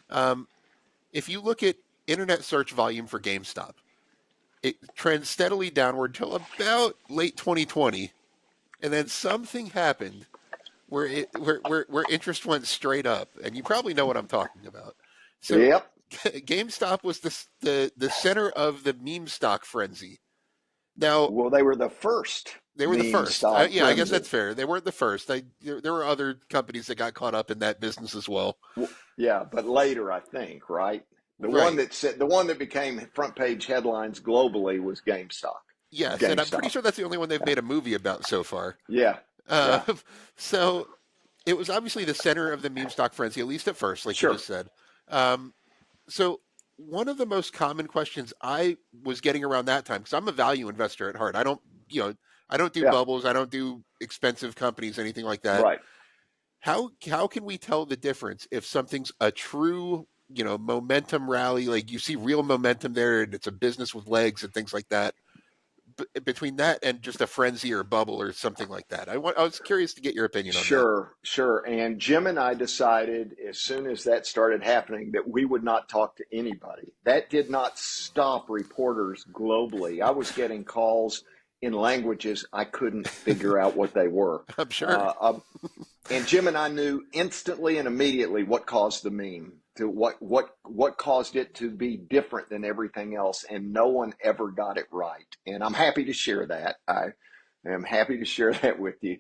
Um, if you look at internet search volume for GameStop, it trends steadily downward till about late 2020, and then something happened where interest went straight up, and you probably know what I'm talking about. So Yep. GameStop was the center of the meme stock frenzy. Now Well, they were the first they were the meme first. stock Yeah, I guess frenzy. that's fair. They weren't the first. There were other companies that got caught up in that business as well. Yeah, but later, I think, right? Right. The one that became front page headlines globally was Yes, and I'm pretty GameStop. sure that's the only one they've Yeah, made a movie about so far. yeah, Uh, yeah. so it was obviously the center of the meme stock frenzy, at least at first, like you Sure. just said. Um, so one of the most common questions I was getting around that time, because I'm a value investor at heart. I don't do Yeah, bubbles. I don't do expensive companies, anything like that. right. How can we tell the difference if something's a true, momentum rally, like you see real momentum there, and it's a business with legs and things like that, between that and just a frenzy or a bubble or something like that? I was curious to get your opinion on that. Sure, sure. And Jim and I decided as soon as that started happening that we would not talk to anybody. That did not stop reporters globally. I was getting calls in languages I couldn't figure out what they were. I'm sure. Uh, uh, and Jim and I knew instantly and immediately what caused the meme, to what caused it to be different than everything else, and no one ever got it right. And I'm happy to share that. I am happy to share that with you.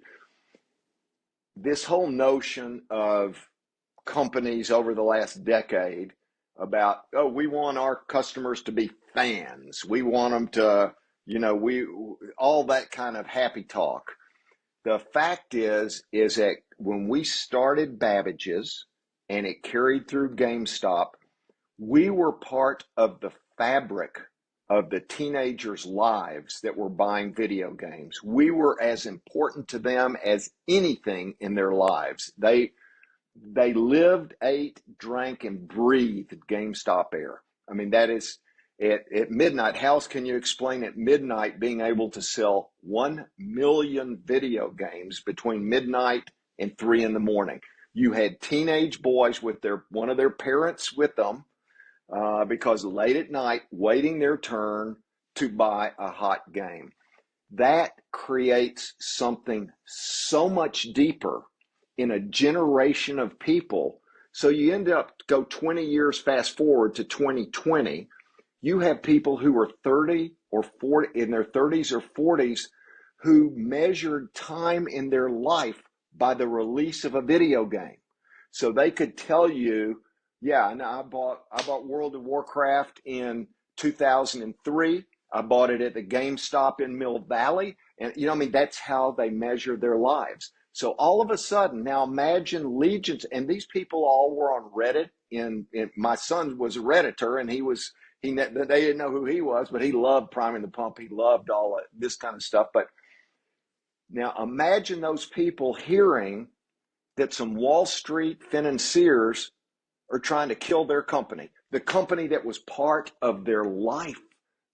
This whole notion of companies over the last decade about, oh, we want our customers to be fans, we want them to, we all that kind of happy talk. The fact is that when we started Babbage's and it carried through GameStop, we were part of the fabric of the teenagers' lives that were buying video games. We were as important to them as anything in their lives. They lived, ate, drank, and breathed GameStop air. I mean, that is at midnight. How else can you explain at midnight being able to sell 1 million video games between midnight and 3 in the morning? You had teenage boys with one of their parents with them, because late at night, waiting their turn to buy a hot game. That creates something so much deeper in a generation of people. So you end up, go 20 years fast forward to 2020, you have people who are 30 or 40, in their 30s or 40s, who measured time in their life by the release of a video game. So they could tell you, yeah, no, I bought World of Warcraft in 2003. I bought it at the GameStop in Mill Valley. And, I mean, that's how they measure their lives. So all of a sudden, now imagine legions, and these people all were on Reddit. And my son was a Redditor, and they didn't know who he was, but he loved priming the pump. He loved all of this kind of stuff. But now imagine those people hearing that some Wall Street financiers are trying to kill their company, the company that was part of their life.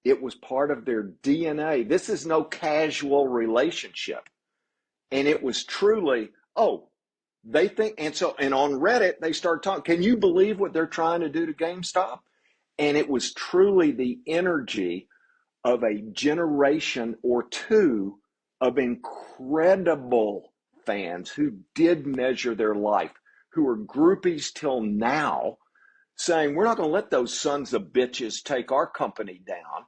It was part of their DNA. This is no casual relationship. And it was truly, oh, they think, and on Reddit, they started talking, can you believe what they're trying to do to GameStop? And it was truly the energy of a generation or two of incredible fans who did measure their life, who are groupies till now, saying, we're not going to let those sons of bitches take our company down.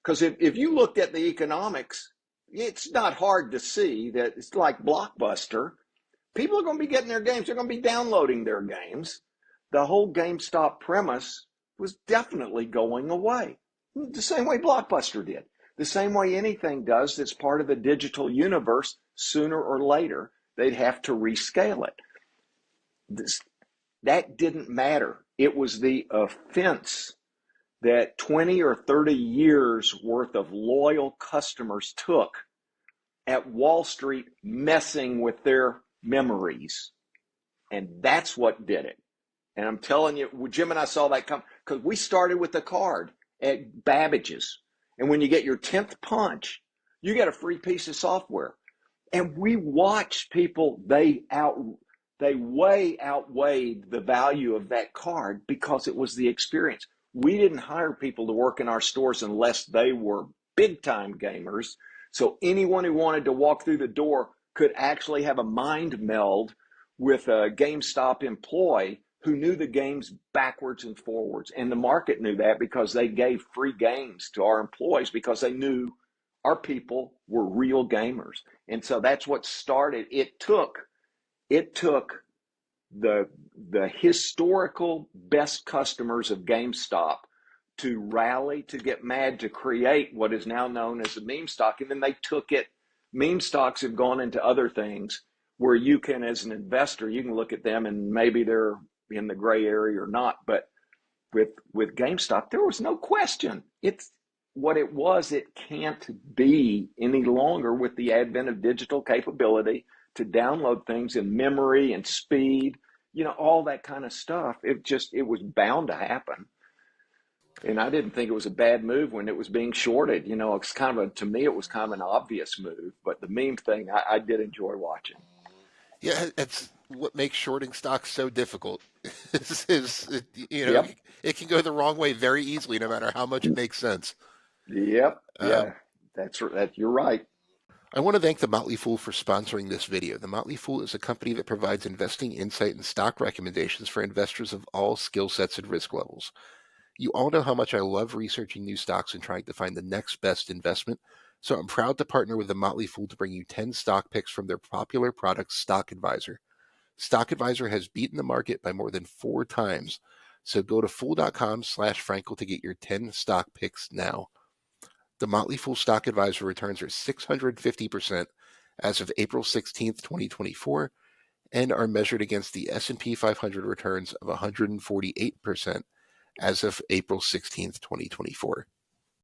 Because if you looked at the economics, it's not hard to see that it's like Blockbuster. People are going to be getting their games. They're going to be downloading their games. The whole GameStop premise was definitely going away. The same way Blockbuster did. The same way anything does that's part of the digital universe, sooner or later, they'd have to rescale it. That didn't matter. It was the offense that 20 or 30 years worth of loyal customers took at Wall Street messing with their memories. And that's what did it. And I'm telling you, Jim and I saw that come because we started with the card at Babbage's. And when you get your 10th punch, you get a free piece of software. And we watched people, they way outweighed the value of that card because it was the experience. We didn't hire people to work in our stores unless they were big time gamers. So anyone who wanted to walk through the door could actually have a mind meld with a GameStop employee who knew the games backwards and forwards. And the market knew that because they gave free games to our employees because they knew our people were real gamers. And so that's what started. It took the historical best customers of GameStop to rally, to get mad, to create what is now known as a meme stock. And then they took it. Meme stocks have gone into other things where you can, as an investor, you can look at them and maybe they're in the gray area or not. But with GameStop, there was no question. It's what it was. It can't be any longer with the advent of digital capability to download things in memory and speed, all that kind of stuff. It was bound to happen. And I didn't think it was a bad move when it was being shorted. It's to me, it was kind of an obvious move, but the meme thing, I did enjoy watching. Yeah, it's what makes shorting stocks so difficult. Yep. It can go the wrong way very easily, no matter how much it makes sense. Yep. Um, Yeah. That you're right. I want to thank the Motley Fool for sponsoring this video. The Motley Fool is a company that provides investing insight and stock recommendations for investors of all skill sets and risk levels. You all know how much I love researching new stocks and trying to find the next best investment, so I'm proud to partner with the Motley Fool to bring you 10 stock picks from their popular product, Stock Advisor. Stock Advisor has beaten the market by more than 4 times, so go to fool.com/Frankel to get your 10 stock picks now. The Motley Fool Stock Advisor returns are 650% as of April 16th, 2024, and are measured against the S&P 500 returns of 148% as of April 16th, 2024.